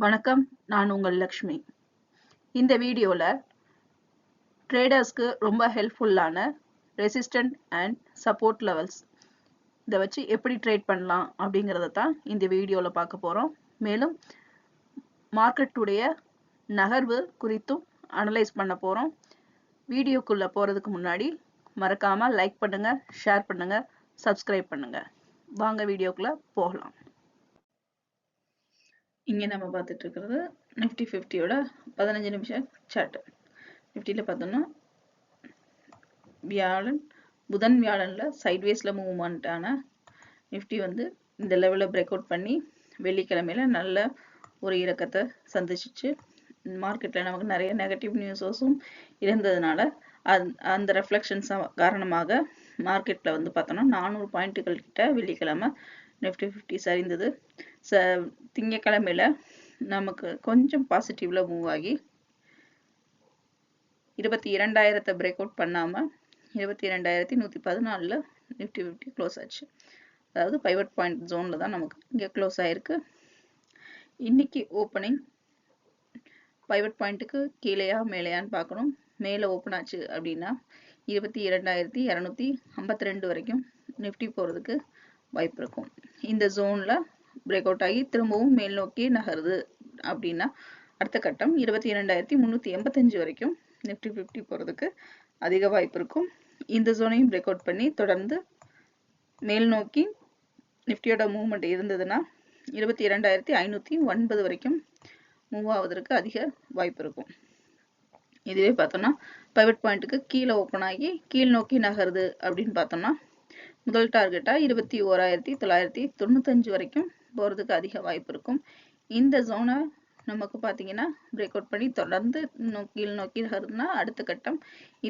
வணக்கம், நான் உங்கள் லக்ஷ்மி. இந்த வீடியோல ட்ரேடர்ஸ்க்கு ரொம்ப ஹெல்ப்ஃபுல்லான ரெசிஸ்டன்ட் அண்ட் சப்போர்ட் லெவல்ஸ் இதை வச்சு எப்படி ட்ரேட் பண்ணலாம் அப்படிங்கிறத தான் இந்த வீடியோல பார்க்க போறோம். மேலும் மார்க்கெட்டுடைய நகர்வு குறித்தும் அனலைஸ் பண்ண போறோம். வீடியோக்குள்ள போறதுக்கு முன்னாடி மறக்காம லைக் பண்ணுங்க, ஷேர் பண்ணுங்க, சப்ஸ்கிரைப் பண்ணுங்க. வாங்க வீடியோக்குள்ள போகலாம். இங்கே நம்ம பார்த்துட்டு இருக்கிறது நிஃப்டி 50யோட 15 நிமிஷம் சார்ட். நிஃப்டியில் பார்த்தோம்னா புதன் வியாழனில் சைட்வேஸில் மூவ்மெண்ட் ஆன நிஃப்டி வந்து இந்த லெவலில் பிரேக் அவுட் பண்ணி வெள்ளிக்கிழமையில நல்ல ஒரு இறக்கத்தை சந்திச்சிச்சு. மார்க்கெட்டில் நமக்கு நிறைய நெகட்டிவ் நியூஸஸும் இருந்ததுனால அந்த ரெஃப்ளெக்ஷன்ஸ் காரணமாக மார்க்கெட்டில் வந்து பார்த்தோம்னா 400 பாயிண்ட்டுகள் கிட்ட வெள்ளிக்கிழமை நிஃப்டி 50 சரிந்தது. திங்கக்கிழமையில நமக்கு கொஞ்சம் பாசிட்டிவ்ல மூவ் ஆகி 22,000 பிரேக் அவுட் பண்ணாமல் 22,114 நிஃப்டி 50 க்ளோஸ் ஆச்சு. அதாவது பைவட் பாயிண்ட் ஜோனில் தான் நமக்கு இங்கே க்ளோஸ் ஆயிருக்கு. இன்னைக்கு ஓப்பனிங் பைவட் பாயிண்ட்டுக்கு கீழேயா மேலேயான்னு பார்க்கணும். மேலே ஓப்பன் ஆச்சு அப்படின்னா 22,252 வரைக்கும் நிஃப்டி போகிறதுக்கு வாய்ப்பு இருக்கும். இந்த ஜோனில் பிரேக் அவுட் ஆகி திரும்பவும் மேல் நோக்கி நகருது அப்படின்னா அடுத்த கட்டம் 22,385 வரைக்கும் நிஃப்டி 50 போகிறதுக்கு அதிக வாய்ப்பு இருக்கும். இந்த ஜோனையும் பிரேக் அவுட் பண்ணி தொடர்ந்து மேல் நோக்கி நிஃப்டியோட மூவ்மெண்ட் இருந்ததுன்னா 22,509 வரைக்கும் மூவ் ஆவதற்கு அதிக வாய்ப்பு இருக்கும். இதுவே பார்த்தோம்னா பைவட் பாயிண்ட்டுக்கு கீழே ஓப்பன் ஆகி கீழ் நோக்கி நகருது அப்படின்னு பார்த்தோம்னா முதல் டார்கெட்டாக 21,995 வரைக்கும் போகிறதுக்கு அதிக வாய்ப்பு இருக்கும். இந்த ஜோனை நமக்கு பார்த்தீங்கன்னா பிரேக் அவுட் பண்ணி தொடர்ந்து கீழ் நோக்கி நகருதுன்னா அடுத்த கட்டம்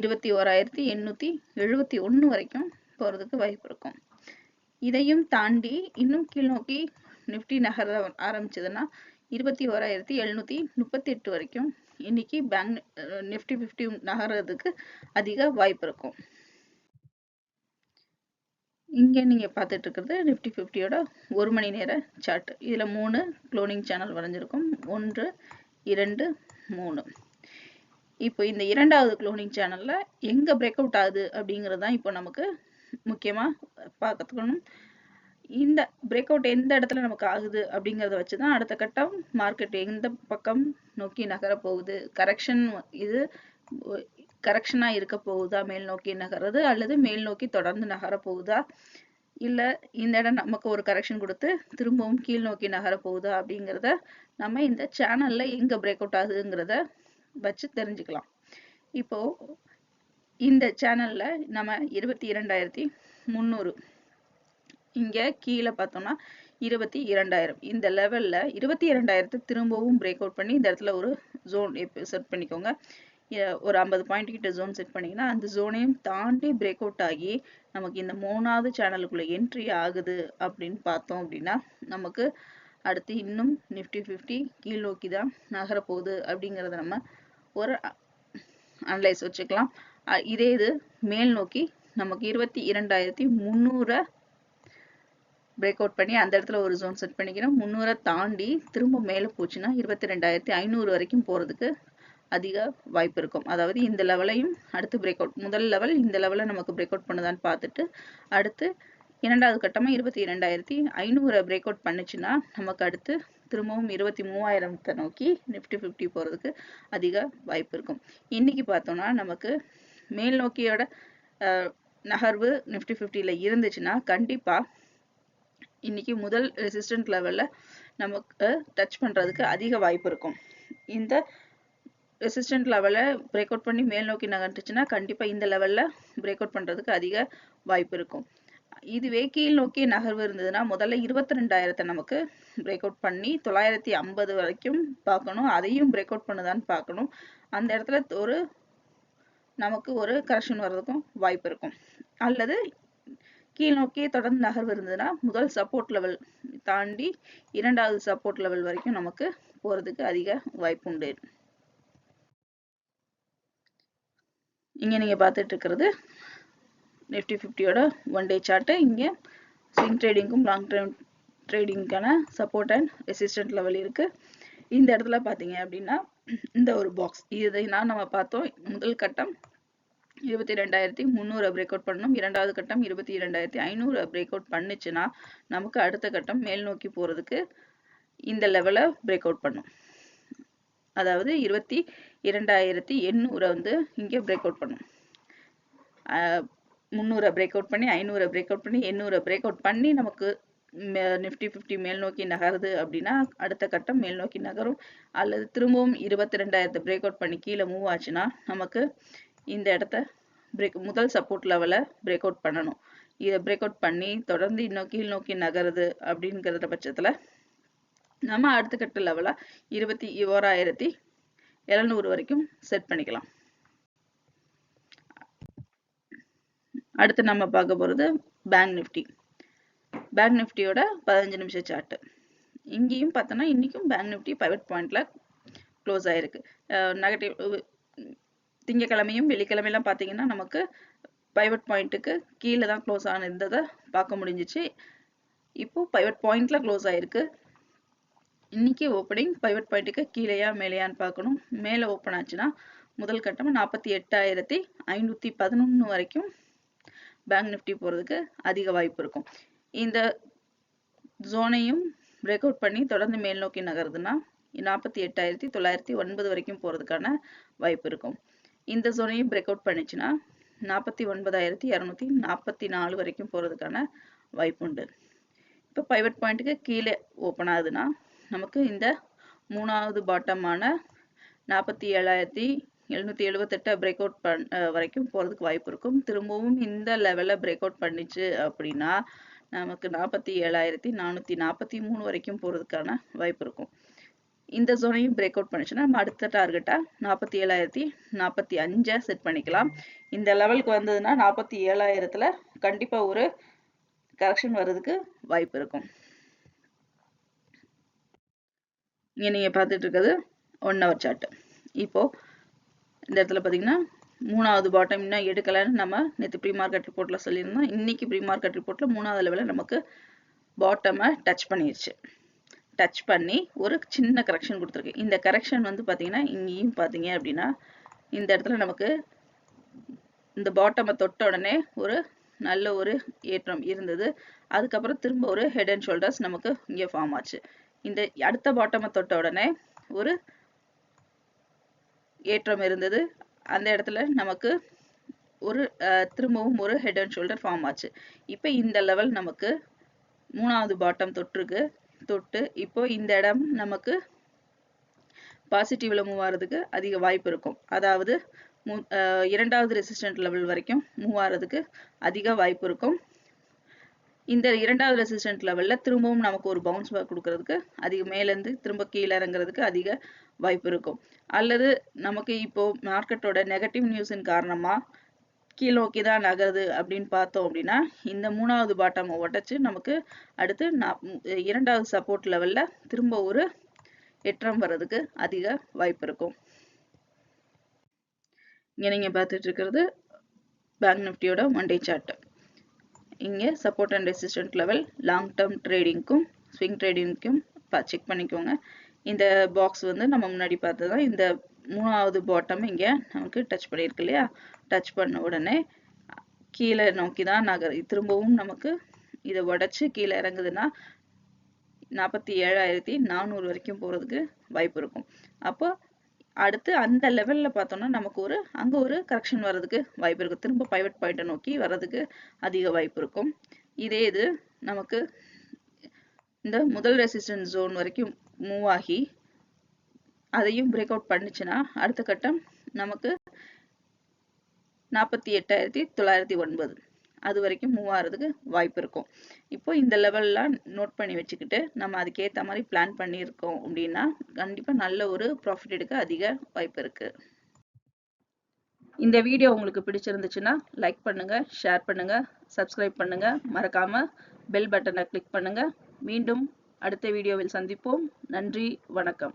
21,871 வரைக்கும் போகிறதுக்கு வாய்ப்பு இருக்கும். இதையும் தாண்டி இன்னும் கீழ் நோக்கி நிஃப்டி நகர ஆரம்பிச்சதுன்னா 21,738 வரைக்கும் இன்னைக்கு நிஃப்டி 50 நகர்றதுக்கு அதிக வாய்ப்பு இருக்கும். இங்கே நீங்கள் பார்த்துட்டு இருக்கிறது நிஃப்டி 50யோட 1 மணி நேர சார்ட். இதில் 3 க்ளோனிங் சேனல் வரைஞ்சிருக்கும். 1, 2, 3. இப்போ இந்த இரண்டாவது க்ளோனிங் சேனலில் எங்கே பிரேக் அவுட் ஆகுது அப்படிங்கிறது தான் இப்போ நமக்கு முக்கியமாக பார்க்கணும். இந்த பிரேக் அவுட் எந்த இடத்துல நமக்கு ஆகுது அப்படிங்கிறத வச்சு தான் அடுத்த கட்டம் மார்க்கெட் எந்த பக்கம் நோக்கி நகர போகுது, இது கரெக்ஷனாக இருக்க போகுதா, மேல் நோக்கி நகர்றது அல்லது மேல் நோக்கி தொடர்ந்து நகர போகுதா, இல்லை இந்த இடம் நமக்கு ஒரு கரெக்ஷன் கொடுத்து திரும்பவும் கீழ் நோக்கி நகர போகுதா அப்படிங்கிறத நம்ம இந்த சேனலில் எங்கே பிரேக் அவுட் ஆகுதுங்கிறத வச்சு தெரிஞ்சுக்கலாம். இப்போ இந்த சேனலில் நம்ம 22,300 இங்கே கீழே பார்த்தோம்னா 22,000 இந்த லெவலில் 22,000 திரும்பவும் பிரேக் அவுட் பண்ணி இந்த இடத்துல ஒரு ஜோன் செட் பண்ணிக்கோங்க. ஒரு 50 பாயிண்ட் கிட்ட ஜோன் செட் பண்ணிங்கன்னா அந்த ஜோனையும் தாண்டி பிரேக் அவுட் ஆகி நமக்கு இந்த 3வது சேனலுக்குள்ள என்ட்ரி ஆகுது அப்படின்னு பார்த்தோம் அப்படின்னா நமக்கு அடுத்து இன்னும் நிஃப்டி 50 கீழ் நோக்கி தான் நகர போகுது அப்படிங்கிறத நம்ம ஒரு அனலைஸ் வச்சுக்கலாம். இதே இது மேல் நோக்கி நமக்கு 22,300 பிரேக் அவுட் பண்ணி அந்த இடத்துல ஒரு ஜோன் செட் பண்ணிக்கிறோம். 300 தாண்டி திரும்ப மேலே போச்சுன்னா 22,500 வரைக்கும் போகிறதுக்கு அதிக வாய்ப்பு இருக்கும். அதாவது இந்த லெவலையும் அடுத்து பிரேக் அவுட், முதல் லெவல் இந்த லெவலில் நமக்கு பிரேக் அவுட் பண்ணுதான்னு பார்த்துட்டு அடுத்து இரண்டாவது கட்டமாக 22,500 பிரேக் அவுட் பண்ணுச்சுன்னா நமக்கு அடுத்து திரும்பவும் 23,000 நோக்கி நிஃப்டி 50 போகிறதுக்கு அதிக வாய்ப்பு இருக்கும். இன்னைக்கு பார்த்தோம்னா நமக்கு மேல் நோக்கியோட நகர்வு நிஃப்டி 50ல இருந்துச்சுன்னா கண்டிப்பாக இன்னைக்கு முதல் ரெசிஸ்டன்ட் லெவலில் நமக்கு டச் பண்ணுறதுக்கு அதிக வாய்ப்பு இருக்கும். இந்த ரெசிஸ்டன்ட் லெவலில் பிரேக் அவுட் பண்ணி மேல் நோக்கி நகர்ந்துச்சுன்னா கண்டிப்பாக இந்த லெவலில் பிரேக் அவுட் பண்ணுறதுக்கு அதிக வாய்ப்பு இருக்கும். இதுவே கீழ் நோக்கி நகர்வு இருந்ததுன்னா முதல்ல 22,000 நமக்கு பிரேக் அவுட் பண்ணி 950 வரைக்கும் பார்க்கணும். அதையும் பிரேக் அவுட் பண்ணுதான்னு பார்க்கணும். அந்த இடத்துல நமக்கு ஒரு கரெக்ஷன் வர்றதுக்கும் வாய்ப்பு இருக்கும். அல்லது கீழ் நோக்கி தொடர்ந்து நகர்வு இருந்ததுன்னா முதல் சப்போர்ட் லெவல் தாண்டி இரண்டாவது சப்போர்ட் லெவல் வரைக்கும் நமக்கு போகிறதுக்கு அதிக வாய்ப்பு உண்டு. இங்கே நீங்கள் பார்த்துட்டு இருக்கிறது நிஃப்டி 50யோட 1 டே சார்ட்டு. இங்கே ஸ்விங் ட்ரேடிங்கும் லாங் டர்ம் ட்ரேடிங்கான சப்போர்ட் அண்ட் ரெசிஸ்டன்ட் லெவல் இருக்குது. இந்த இடத்துல பாத்தீங்க அப்படின்னா இந்த ஒரு பாக்ஸ் இதை நம்ம பார்த்தோம். முதல் கட்டம் 22,300 பிரேக் அவுட் பண்ணணும். இரண்டாவது கட்டம் 22,500 பிரேக் அவுட் பண்ணுச்சுன்னா நமக்கு அடுத்த கட்டம் மேல் நோக்கி போறதுக்கு இந்த லெவலை பிரேக் அவுட் பண்ணும். அதாவது 22,800 வந்து இங்கே பிரேக் அவுட் பண்ணும். 300 பிரேக் அவுட் பண்ணி 500 பிரேக் அவுட் பண்ணி 800 பிரேக் அவுட் பண்ணி நமக்கு நிஃப்டி 50 மேல் நோக்கி நகருது அப்படின்னா அடுத்த கட்டம் மேல் நோக்கி நகரும். அல்லது திரும்பவும் 22,000 பிரேக் அவுட் பண்ணி கீழே மூவ் ஆச்சுன்னா நமக்கு இந்த இடத்த முதல் சப்போர்ட் லெவலை பிரேக் அவுட் பண்ணணும். இதை பிரேக் அவுட் பண்ணி தொடர்ந்து இன்னும் கீழ் நோக்கி நகருது அப்படிங்கிற பட்சத்துல நம்ம அடுத்த கட்ட லெவலா 21,700 வரைக்கும் செட் பண்ணிக்கலாம். அடுத்து நம்ம பார்க்க போறது பேங்க் நிஃப்டி. பேங்க் நிஃப்டியோட 15 நிமிஷ சார்ட். இங்கேயும் பார்த்தோன்னா இன்னைக்கும் பேங்க் நிஃப்டி பைவட் பாயிண்ட்ல க்ளோஸ் ஆயிருக்கு. நெகட்டிவ் திங்கக்கிழமையும் வெள்ளிக்கிழமையெல்லாம் பார்த்தீங்கன்னா நமக்கு பைவட் பாயிண்ட்டுக்கு கீழே தான் க்ளோஸ் ஆனிருந்ததை பார்க்க முடிஞ்சிச்சு. இப்போ பைவட் பாயிண்ட்ல க்ளோஸ் ஆயிருக்கு. இன்னைக்கு ஓப்பனிங் பைவட் பாயிண்ட்டுக்கு கீழேயா மேலேயான்னு பார்க்கணும். மேலே ஓப்பன் ஆச்சுன்னா முதல் கட்டம் 48,511 வரைக்கும் பேங்க் நிஃப்டி போறதுக்கு அதிக வாய்ப்பு இருக்கும். இந்த ஜோனையும் பிரேக் அவுட் பண்ணி தொடர்ந்து மேல் நோக்கி நகருதுன்னா 48,909 வரைக்கும் போறதுக்கான வாய்ப்பு இருக்கும். இந்த ஜோனையும் பிரேக் அவுட் பண்ணிச்சுன்னா 49,244 வரைக்கும் போறதுக்கான வாய்ப்பு உண்டு. இப்போ பைவட் பாயிண்ட்டுக்கு கீழே ஓப்பன் ஆகுதுன்னா நமக்கு இந்த மூணாவது பாட்டமான 47,778 பிரேக் அவுட் வரைக்கும் போறதுக்கு வாய்ப்பு இருக்கும். திரும்பவும் இந்த லெவல்ல பிரேக் அவுட் பண்ணிச்சு அப்படின்னா நமக்கு 47,443 வரைக்கும் போறதுக்கான வாய்ப்பு இருக்கும். இந்த ஜோனையும் பிரேக் அவுட் பண்ணிச்சுன்னா நம்ம அடுத்த டார்கெட்டா 47,045 செட் பண்ணிக்கலாம். இந்த லெவலுக்கு வந்ததுன்னா 47,000ல கண்டிப்பா ஒரு கரெக்ஷன் வர்றதுக்கு வாய்ப்பு இருக்கும். இங்க நீங்க பார்த்துட்டு இருக்கிறது 1 hour சார்ட். இப்போ இந்த இடத்துல பாத்தீங்கன்னா மூணாவது பாட்டம் இன்னும் எடுக்கலன்னு நம்ம நேற்று ப்ரீ மார்க்கெட் ரிப்போர்ட்ல சொல்லியிருந்தோம். இன்னைக்கு ப்ரீ மார்க்கெட் ரிப்போர்ட்ல மூணாவது லெவலில் நமக்கு பாட்டமை டச் பண்ணிருச்சு. டச் பண்ணி ஒரு சின்ன கரெக்ஷன் கொடுத்துருக்கு. இந்த கரெக்ஷன் வந்து பாத்தீங்கன்னா இங்கேயும் பாத்தீங்க அப்படின்னா இந்த இடத்துல நமக்கு இந்த பாட்டமை தொட்ட உடனே ஒரு நல்ல ஒரு ஏற்றம் இருந்தது. அதுக்கப்புறம் திரும்ப ஒரு ஹெட் அண்ட் ஷோல்டர்ஸ் நமக்கு இங்கே ஃபார்ம் ஆச்சு. இந்த அடுத்த பாட்டமை தொட்ட உடனே ஒரு ஏற்றம் இருந்தது. அந்த இடத்துல நமக்கு ஒரு திரும்பவும் ஒரு ஹெட் அண்ட் ஷோல்டர் ஃபார்ம் ஆச்சு. இப்போ இந்த லெவல் நமக்கு மூணாவது பாட்டம் தொட்டு இப்போ இந்த இடம் நமக்கு பாசிட்டிவ்ல மூவ் ஆகிறதுக்கு அதிக வாய்ப்பு இருக்கும். அதாவது இரண்டாவது ரெசிஸ்டன்ட் லெவல் வரைக்கும் மூவ் ஆகிறதுக்கு அதிக வாய்ப்பு இருக்கும். இந்த இரண்டாவது ரெசிஸ்டன்ட் லெவல்ல திரும்பவும் நமக்கு ஒரு பவுன்ஸ் பேக் கொடுக்கறதுக்கு அதிக மேலேருந்து திரும்ப கீழே இறங்குறதுக்கு அதிக வாய்ப்பு இருக்கும். அல்லது நமக்கு இப்போ மார்க்கெட்டோட நெகட்டிவ் நியூஸின் காரணமா கீழ் நோக்கி தான் நகருது அப்படின்னு பார்த்தோம் அப்படின்னா இந்த மூணாவது பாட்டம் உடைச்சு நமக்கு அடுத்து இரண்டாவது சப்போர்ட் லெவல்ல திரும்ப ஒரு ஏற்றம் வர்றதுக்கு அதிக வாய்ப்பு இருக்கும். இங்க நீங்க பார்த்துட்டு இருக்கிறது பேங்க் நிஃப்டியோட ஒன் டே சார்ட். இங்க support and resistant level long term ட்ரேடிங்க்கும் ஸ்விங் ட்ரேடிங்க்கும் செக் பண்ணிக்கோங்க. இந்த பாக்ஸ் வந்து நம்ம முன்னாடி பார்த்ததான் இந்த மூணாவது பாட்டம் இங்க நமக்கு டச் பண்ணியிருக்கு இல்லையா? டச் பண்ண உடனே கீழே நோக்கி தான் திரும்பவும் நமக்கு இதை உடைச்சு கீழே இறங்குதுன்னா 47,400 வரைக்கும் போறதுக்கு வாய்ப்பு இருக்கும். அப்போ அடுத்து அந்த லெவல்ல பார்த்தோம்னா நமக்கு அங்க ஒரு கரெக்ஷன் வர்றதுக்கு வாய்ப்பு இருக்கும். திரும்ப பைவட் பாயிண்ட்டை நோக்கி வர்றதுக்கு அதிக வாய்ப்பு இருக்கும். இதே இது நமக்கு இந்த முதல் ரெசிஸ்டன்ஸ் ஜோன் வரைக்கும் மூவ் ஆகி அதையும் பிரேக் அவுட் பண்ணுச்சுன்னா அடுத்த கட்டம் நமக்கு 48,909 அது வரைக்கும் மூவ் ஆகிறதுக்கு வாய்ப்பு இருக்கும். இப்போ இந்த லெவல்லாம் நோட் பண்ணி வச்சுக்கிட்டு நம்ம அதுக்கேற்ற மாதிரி பிளான் பண்ணியிருக்கோம் அப்படின்னா கண்டிப்பா நல்ல ஒரு ப்ராஃபிட் எடுக்க அதிக வாய்ப்பு இருக்கு. இந்த வீடியோ உங்களுக்கு பிடிச்சிருந்துச்சுன்னா லைக் பண்ணுங்க, ஷேர் பண்ணுங்க, சப்ஸ்கிரைப் பண்ணுங்க, மறக்காம பெல் பட்டனை கிளிக் பண்ணுங்க. மீண்டும் அடுத்த வீடியோவில் சந்திப்போம். நன்றி, வணக்கம்.